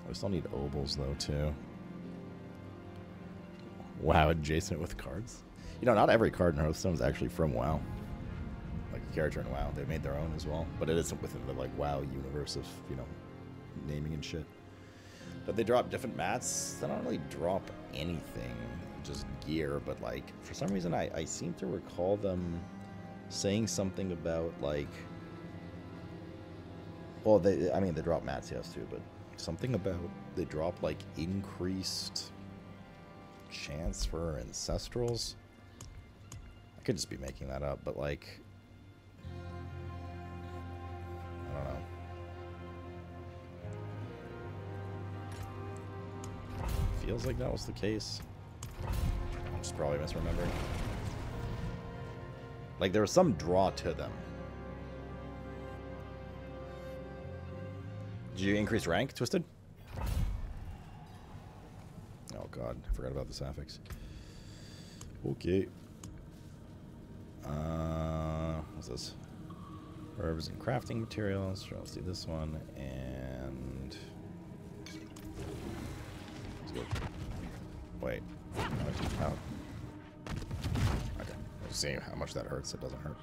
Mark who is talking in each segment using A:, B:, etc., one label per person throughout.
A: We still need obols though too. WoW adjacent with cards. You know, not every card in Hearthstone is actually from WoW. Like a character in WoW, they made their own as well, but it isn't within the like WoW universe of, you know, naming and shit. But they drop different mats. They don't really drop anything, just gear. But like for some reason, I seem to recall them saying something about like, well, they drop mats, yes too, but something about they drop like increased chance for ancestrals. I could just be making that up, but like, I don't know. Feels like that was the case. I'm just probably misremembering. Like there was some draw to them. Did you increase rank, Twisted? Oh god, I forgot about the suffix. Okay. What's this? Herbs and crafting materials. Sure, let's do this one. And let's go. Wait. How? Okay. Let's see how much that hurts. It doesn't hurt.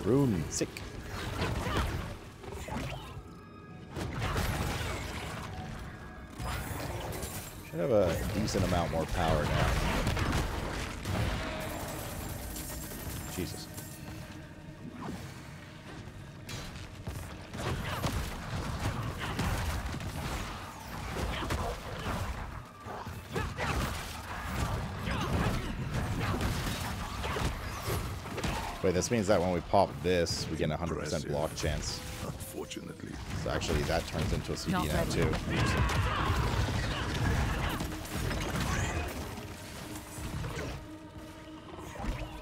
A: Rune sick. Should have a decent amount more power now. Jesus. Wait, this means that when we pop this, we get a 100% block chance.
B: Unfortunately.
A: So actually, that turns into a CD now too.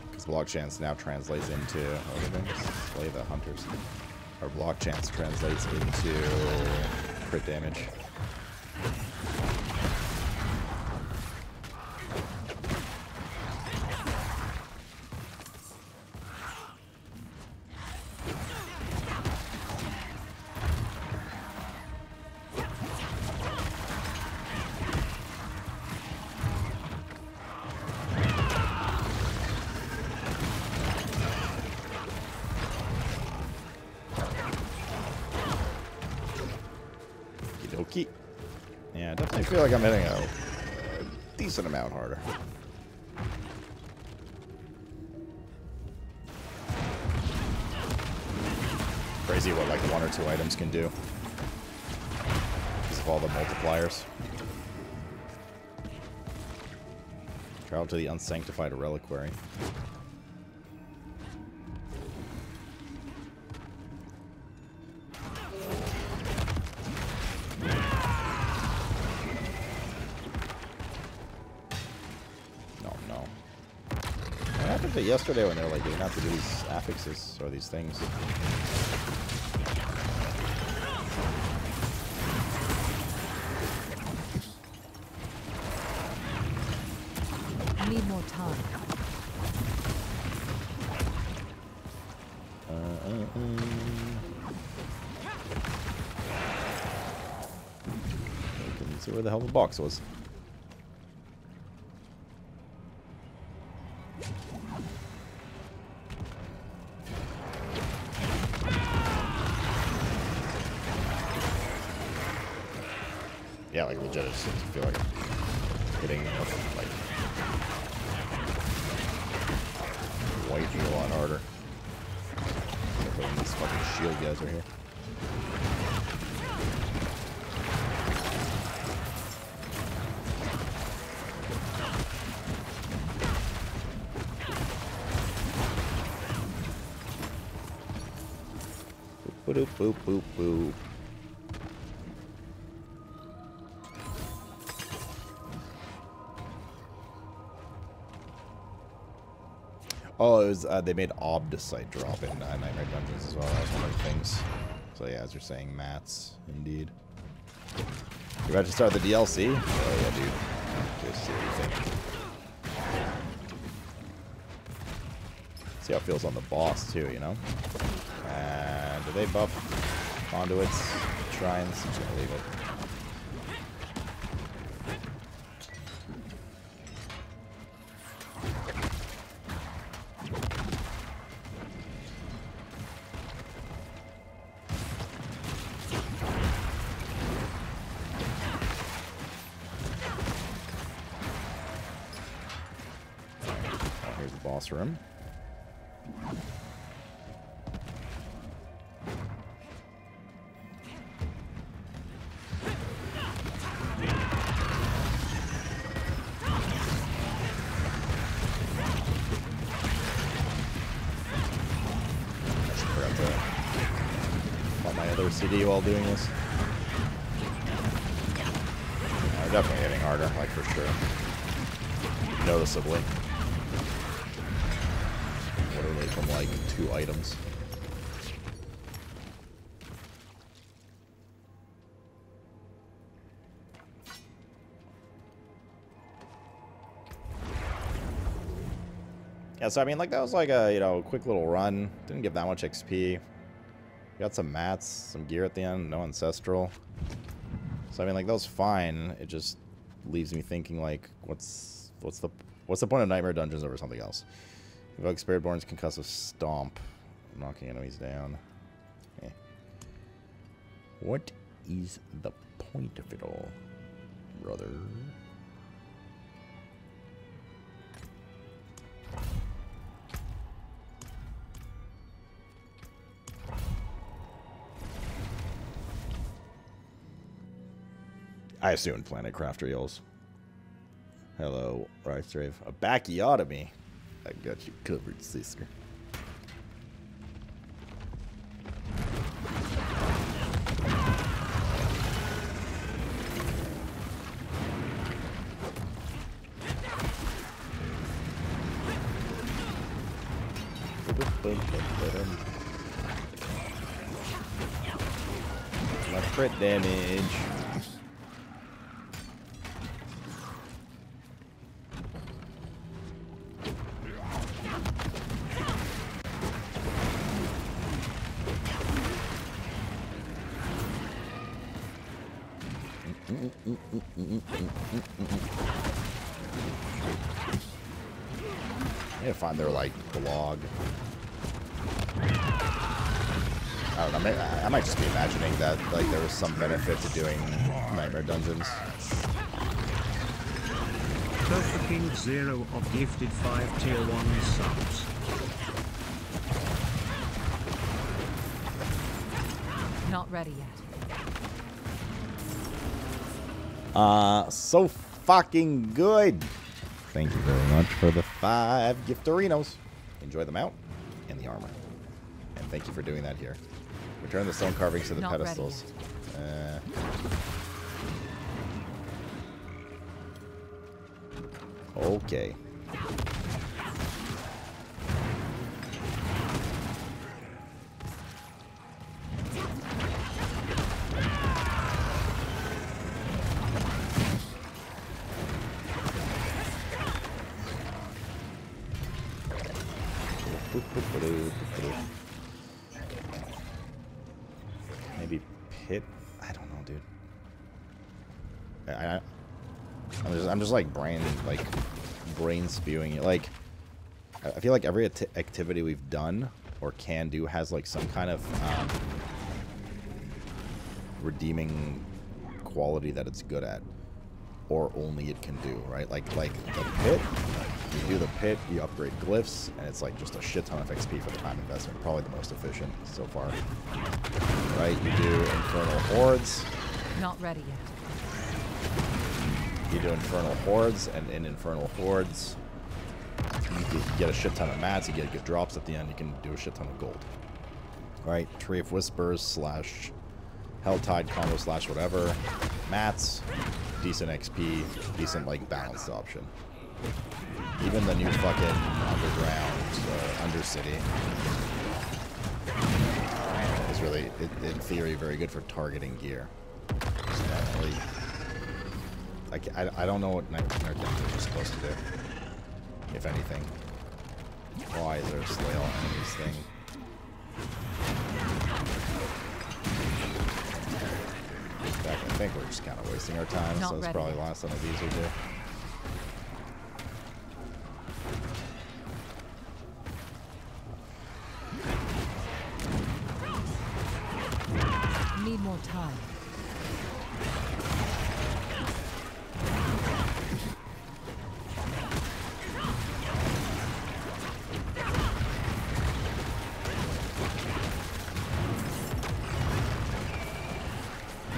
A: Because block chance now translates into slay the hunters. Our block chance translates into crit damage. Yeah, I definitely feel like I'm hitting a decent amount harder. Crazy what like 1 or 2 items can do because of all the multipliers. Travel to the unsanctified reliquary. Yesterday when they were like, you have to do these affixes or these things.
C: Need more time.
A: I couldn't see where the hell the box was. Yeah, like legit, I just feel like hitting like white a lot harder. Except when these fucking shield guys are here. Boop boop boop boop. Oh, it was, they made Obdicite drop in Nightmare Dungeons as well. That was one of the things. So yeah, as you're saying, mats, indeed. You about to start the DLC? Oh yeah, dude. Just see what you think. See how it feels on the boss too, you know? And do they buff conduits, shrines? I'm just gonna leave it. Oh, here's the boss room. CD while doing this. We're definitely hitting harder, like for sure. Noticeably. Literally from like 2 items. Yeah, so I mean, like that was like a, you know, quick little run. Didn't give that much XP. Got some mats, some gear at the end, no ancestral. So I mean, like that was fine. It just leaves me thinking, like, what's the point of Nightmare Dungeons over something else? Evoke Spiritborn's concussive stomp, knocking enemies down. Eh. What is the point of it all, brother? I assume Planet Crafter yells. Hello, Ricedrave. A bacchiotomy. I got you covered, sister. My crit damage. I need to find their, like, blog. I don't know, I might just be imagining that, like, there was some benefit to doing Nightmare Dungeons.
B: Perfect King 0 of gifted 5 tier 1 subs.
C: Not ready yet.
A: So fucking good. Thank you very much for the 5 giftorinos. Enjoy the mount and the armor. And thank you for doing that here. Return the stone carvings to the
C: Not
A: pedestals. Okay. Maybe pit? I don't know, dude. I'm just like brain spewing it. Like, I feel like every activity we've done or can do has like some kind of redeeming quality that it's good at, or only it can do, right? Like the pit. You do the pit, you upgrade glyphs, and it's like just a shit ton of XP for the time investment. Probably the most efficient so far. Right? You do Infernal Hordes.
C: Not ready yet.
A: You do Infernal Hordes, and in Infernal Hordes, you get a shit ton of mats, you get good drops at the end, you can do a shit ton of gold. Right? Tree of Whispers slash Helltide combo slash whatever. Mats, decent XP, decent like balanced option. Even the new fucking underground undercity is really, in theory, very good for targeting gear. So really, I don't know what Night Dancers are supposed to do, if anything. Why is there a slay all enemies thing? In fact, I think we're just kind of wasting our time, so it's probably the last one of these we do.
C: Need more time.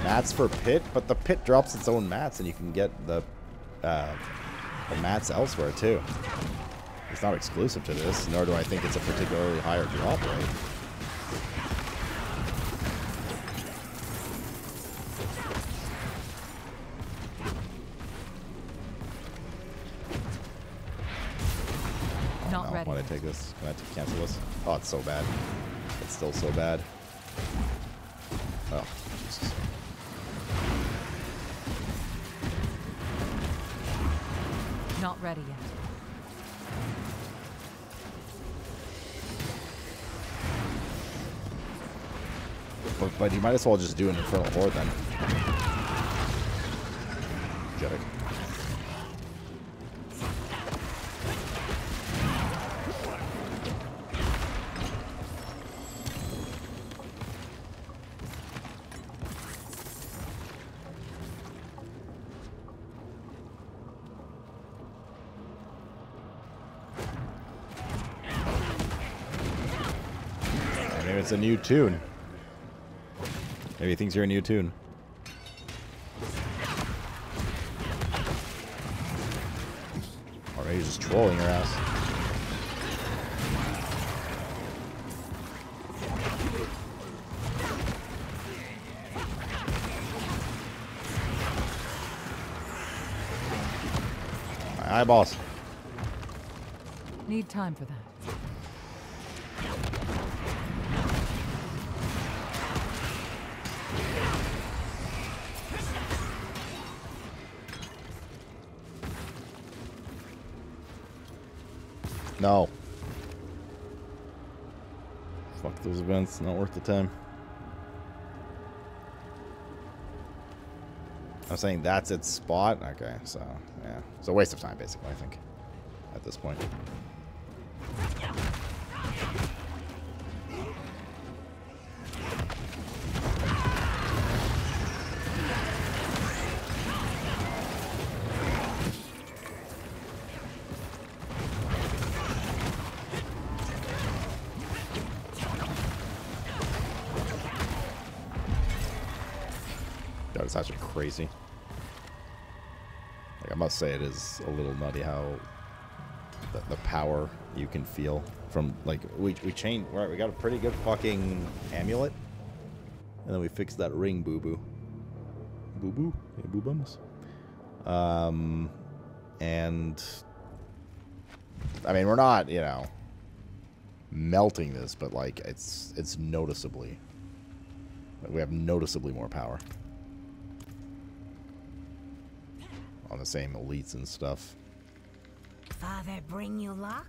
A: Mats for pit, but the pit drops its own mats, and you can get the mats elsewhere too. It's not exclusive to this, nor do I think it's a particularly higher drop rate.
C: Not ready.
A: Why did I take this? Can I cancel this? Oh, it's so bad. It's still so bad. Oh, Jesus.
C: Not ready yet.
A: But you might as well just do an Infernal Horde then. Jetic. Maybe it's a new tune. Maybe he thinks you're a new tune. Or maybe he's just trolling your ass. My eyeballs.
C: Need time for that.
A: No. Fuck those events, not worth the time. I'm saying that's its spot? Okay, so, yeah. It's a waste of time, basically, I think, at this point. God, it's actually crazy. Like, I must say it is a little nutty how the power you can feel from, like, we changed, right, we got a pretty good fucking amulet, and then we fixed that ring, boo-boo. Boo-boo? Hey, boo-bums. And, I mean, we're not, you know, melting this, but, like, it's noticeably, like, we have noticeably more power. On the same elites and stuff.
D: Father bring you luck?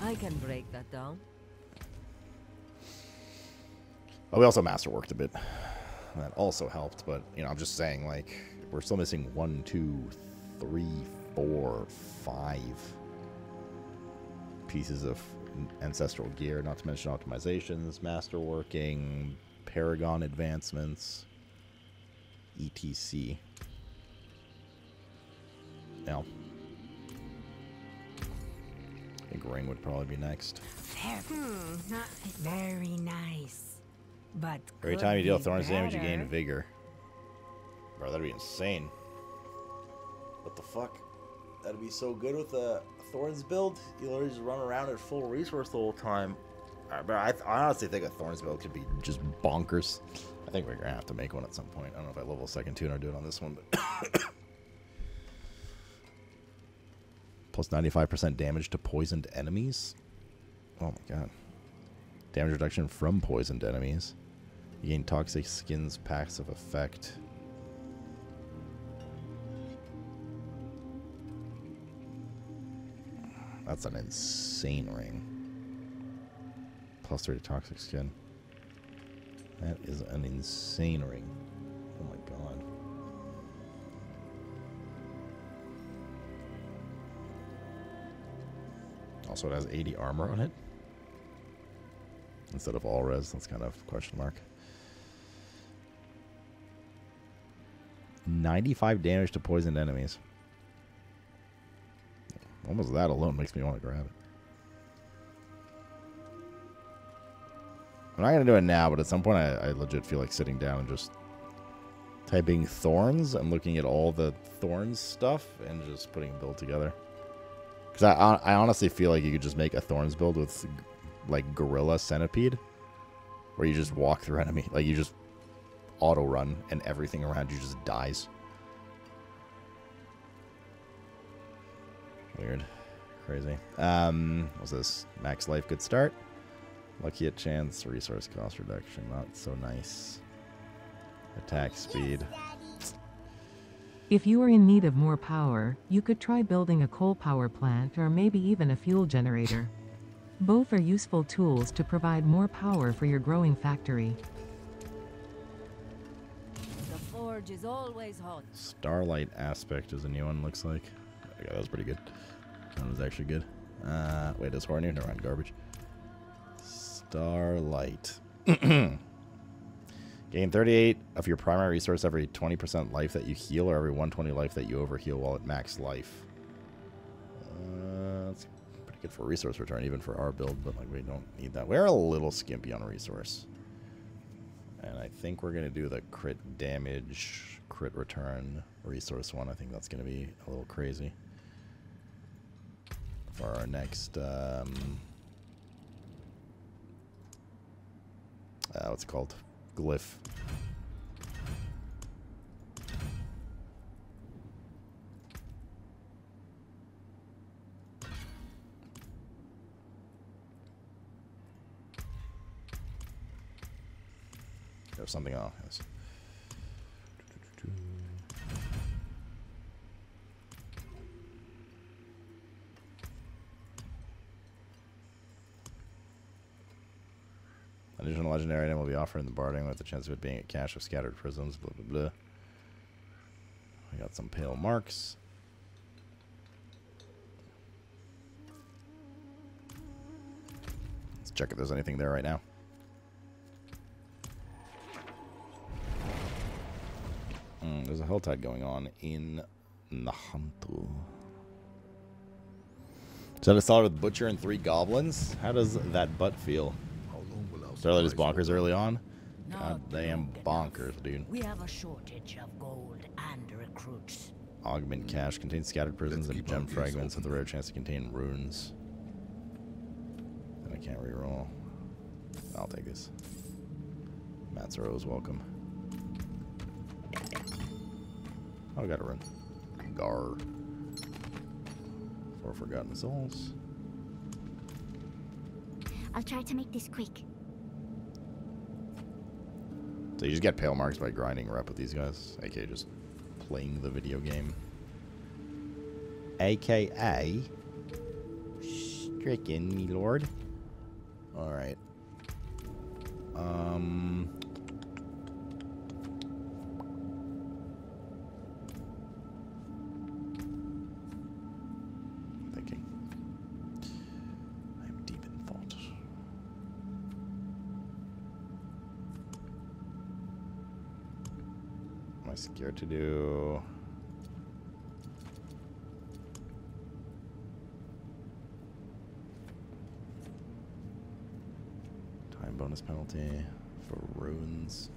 E: I can break that down.
A: Well, we also masterworked a bit. That also helped, but, you know, I'm just saying, like, we're still missing 1, 2, 3, 4, 5 pieces of ancestral gear, not to mention optimizations, masterworking, paragon advancements, etc. Now, I think ring would probably be next.
D: Not very nice. But
A: Every time you deal thorns damage, you gain vigor. Bro, that'd be insane. What the fuck? That'd be so good with the Thorns build. You literally just run around at full resource the whole time. But I honestly think a Thorns build could be just bonkers. I think we're going to have to make one at some point. I don't know if I level second tune or do it on this one, but plus 95% damage to poisoned enemies. Oh my god. Damage reduction from poisoned enemies. You gain toxic skin's passive effect. That's an insane ring. Plus 30 toxic skin. That is an insane ring. Oh my god. Also, it has 80 armor on it. Instead of all res, that's kind of question mark. 95 damage to poisoned enemies. Almost that alone makes me want to grab it. I'm not going to do it now, but at some point I legit feel like sitting down and just typing Thorns and looking at all the Thorns stuff and just putting a build together. Because I honestly feel like you could just make a Thorns build with like Gorilla Centipede, where you just walk through enemy. Like you just auto run and everything around you just dies. Weird. Crazy. What's this? Max life, good start. Lucky at chance, resource cost reduction. Not so nice. Attack speed.
F: If you are in need of more power, you could try building a coal power plant or maybe even a fuel generator. Both are useful tools to provide more power for your growing factory.
E: The forge is always hot.
A: Starlight aspect is a new one, looks like. Yeah, that was pretty good. That was actually good. Wait, is Horny? Never mind, garbage. Starlight. Gain 38 of your primary resource every 20% life that you heal or every 120 life that you overheal while at max life. That's pretty good for resource return, even for our build, but like we don't need that. We're a little skimpy on resource. And I think we're going to do the crit damage, crit return resource one. I think that's going to be a little crazy for our next, what's it called? Glyph. There's something on this. Additional legendary item will be offered in the bartering with the chance of it being a cache of scattered prisms. Blah, blah, blah. We got some pale marks. Let's check if there's anything there right now. There's a Helltide going on in Nahantu. So to start with Butcher and 3 Goblins. How does that butt feel? Starlight is bonkers early on. God damn bonkers, dude.
D: We have a shortage of gold and recruits.
A: Augment cache contains scattered prisms and gem fragments with a rare chance to contain runes. And I can't reroll. I'll take this. Matsuro is welcome. Oh, I got a rune. Gar. 4 Forgotten Souls.
G: I'll try to make this quick.
A: So you just get pale marks by grinding rep with these guys, aka just playing the video game. AKA stricken, me lord. Alright. Thinking. I'm deep in thought. Am I scared to do? Time bonus penalty for runes.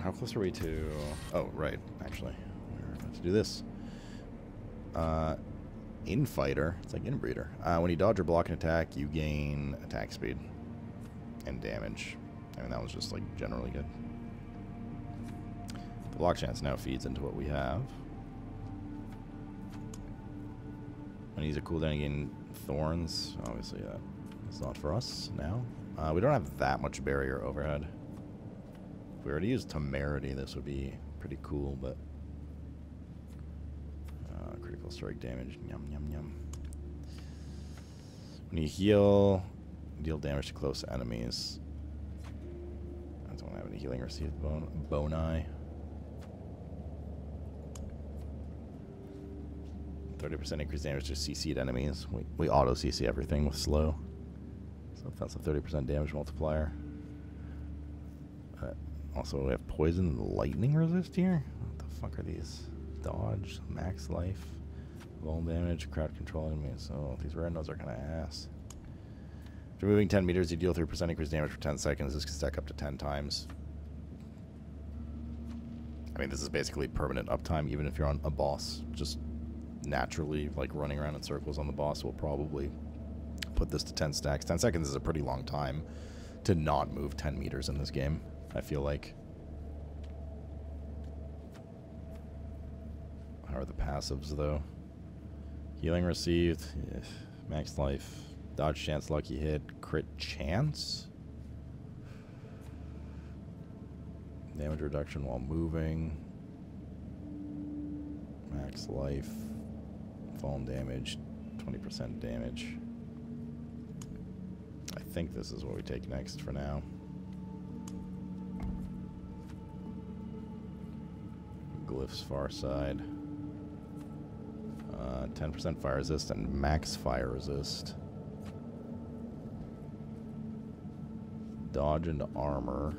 A: How close are we to? Oh, right. Actually, we're about to do this. infighter. It's like inbreeder. When you dodge or block an attack, you gain attack speed and damage. I mean, that was just like generally good. The block chance now feeds into what we have. When you use a cooldown, you gain thorns. Obviously, that is not for us now. We don't have that much barrier overhead. If we were to use temerity, this would be pretty cool, but critical strike damage. Yum, yum, yum. When you heal, deal damage to close enemies. I don't have any healing received boni. 30% increased damage to CC'd enemies. We auto CC everything with slow. So that's a 30% damage multiplier. Also, we have poison and lightning resist here? What the fuck are these? Dodge, max life, vuln damage, crowd control enemies. Oh, these randos are kind of ass. After moving 10 meters, you deal 3% increased damage for 10 seconds. This can stack up to 10 times. I mean, this is basically permanent uptime, even if you're on a boss. Just naturally, like, running around in circles on the boss will probably put this to 10 stacks. 10 seconds is a pretty long time to not move 10 meters in this game, I feel like. How are the passives, though? Healing received, max life, dodge chance, lucky hit, crit chance, damage reduction while moving, max life, fallen damage, 20% damage. I think this is what we take next for now. Glyphs far side. 10% fire resist and max fire resist. Dodge into armor.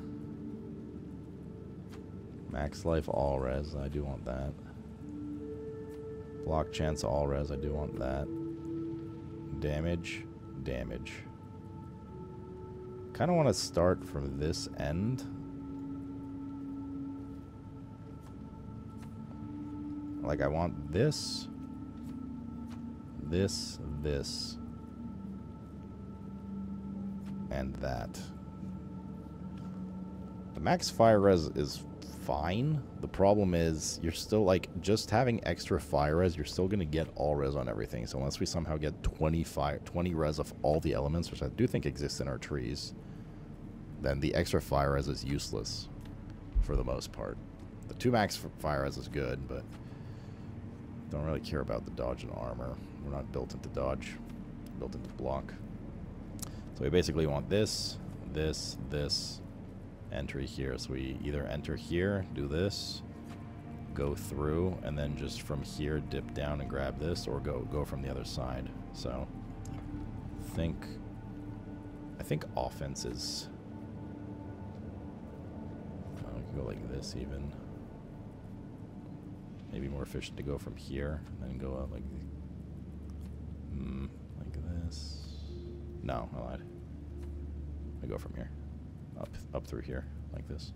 A: Max life all res, I do want that. Block chance all res, I do want that. Damage, damage. Kind of want to start from this end. Like, I want this, this, and that. The max fire res is fine. The problem is you're still, like, just having extra fire res, you're still going to get all res on everything. So unless we somehow get 20 res of all the elements, which I do think exists in our trees, then the extra fire res is useless for the most part. The 2 max fire res is good, but don't really care about the dodge and armor. We're not built into dodge, we're built into block. So we basically want this, this, this, entry here. So we either enter here, do this, go through, and then just from here dip down and grab this, or go from the other side. So I think offense is, we can go like this even. Maybe more efficient to go from here and then go out like this. No, I lied. I go from here, up through here like this.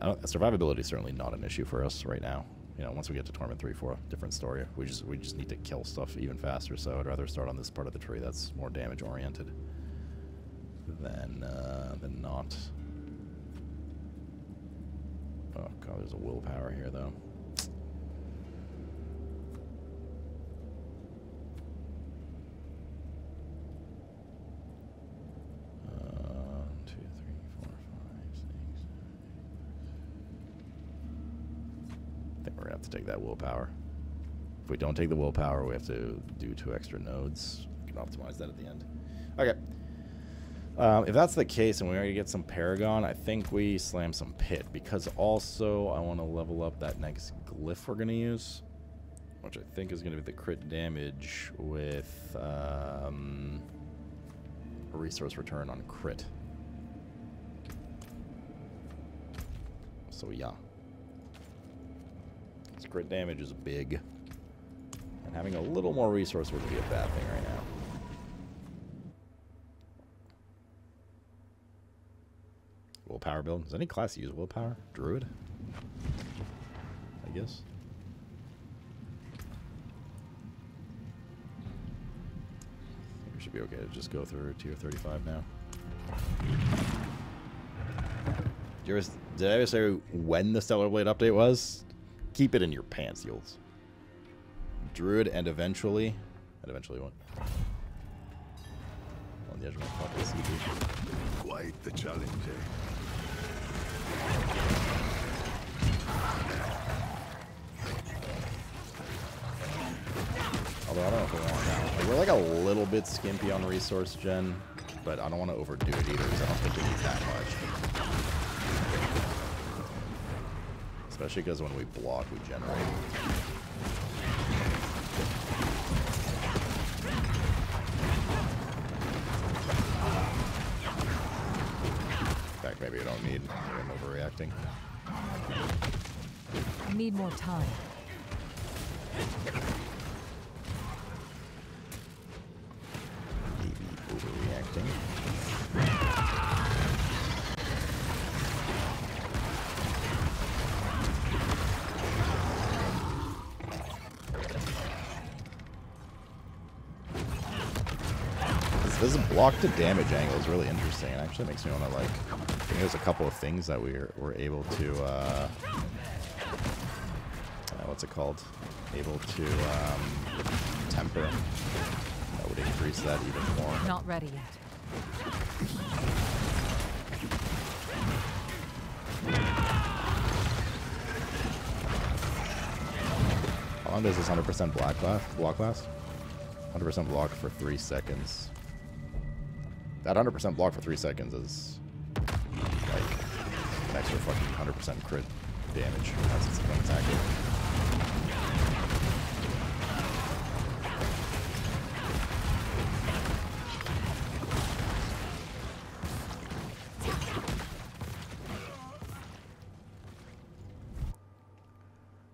A: Survivability is certainly not an issue for us right now. You know, once we get to Torment 3-4, different story. We just need to kill stuff even faster. So I'd rather start on this part of the tree that's more damage oriented than not. Oh god, there's a willpower here though. I think we're gonna have to take that willpower. If we don't take the willpower, we have to do 2 extra nodes. We can optimize that at the end. Okay. If that's the case and we already get some Paragon, I think we slam some Pit, because also I want to level up that next glyph we're going to use, which I think is going to be the crit damage with a resource return on crit. So yeah. This crit damage is big, and having a little more resource wouldn't be a bad thing right now. Willpower build. Does any class use willpower? Druid? I guess. be okay to just go through tier 35 now. Did I ever say when the Stellar Blade update was? Keep it in your pants, Yules. Druid and eventually what? On the edge of my fucking CD.
H: Quite the challenge, eh?
A: Although I don't know if we want that. Like, we're like a little bit skimpy on resource gen, but I don't want to overdo it either because I don't think we need that much. Especially because when we block, we generate. In fact, maybe we don't need. Maybe I'm overreacting.
C: Need more time.
A: Maybe overreacting. This block to damage angle is really interesting. It actually makes me want to like. I think there's a couple of things that we're able to. What's it called? Able to temper. That would increase that even more.
C: Not ready yet.
A: How long does this 100% block last? 100% block for 3 seconds. That 100% block for 3 seconds is like an extra fucking 100% crit damage. That's when it's active.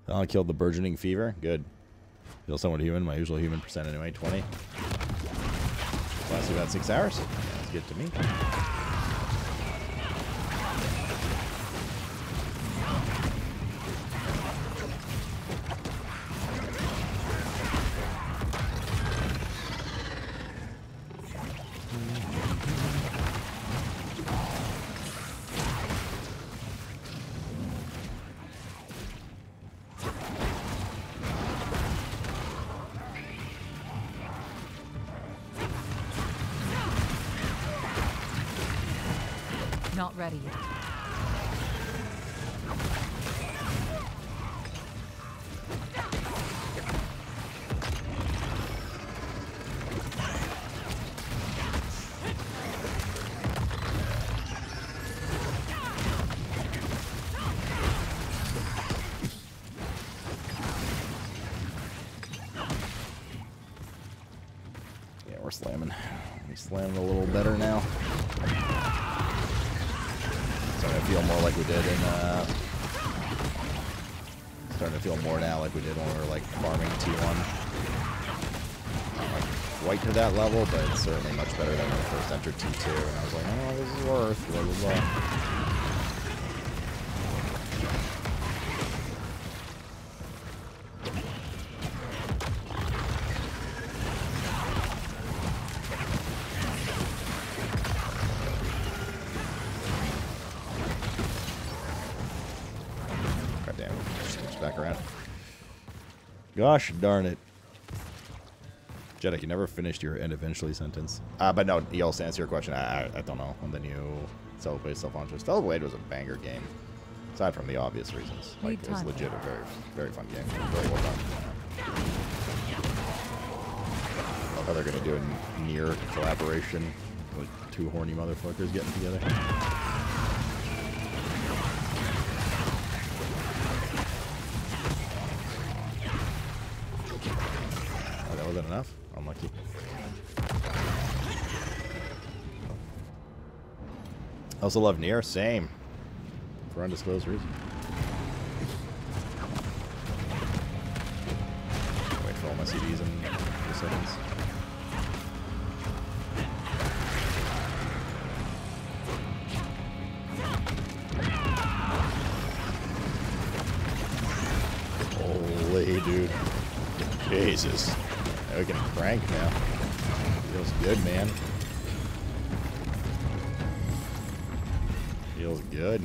A: Oh, I killed the burgeoning fever. Good. Feel somewhat human. My usual human percent anyway. 20. Last about 6 hours. Sounds good to me.
C: Not ready yet.
A: Yeah, we're slamming. We're slamming a little better now. Starting to feel more like we did in, starting to feel more now like we did when we were, like, farming T1. Not, like, quite to that level, but it's certainly much better than when we first entered T2. And I was like, oh, this is worth, blah, blah, blah. Gosh darn it. Jedek, you never finished your and eventually sentence. But no, you also answer your question. I don't know. On the new SlootPlays self-launcher. Stellar Blade was a banger game. Aside from the obvious reasons. Like, it was legit a very, very fun game. Very well done. I love how they're going to do a near collaboration with 2 horny motherfuckers getting together. That enough? Unlucky. I also love Nier. Same. For undisclosed reason. Wait for all my CDs in 2 seconds. Holy dude. Jesus. We can crank now. Feel Feels good, man. Feels good.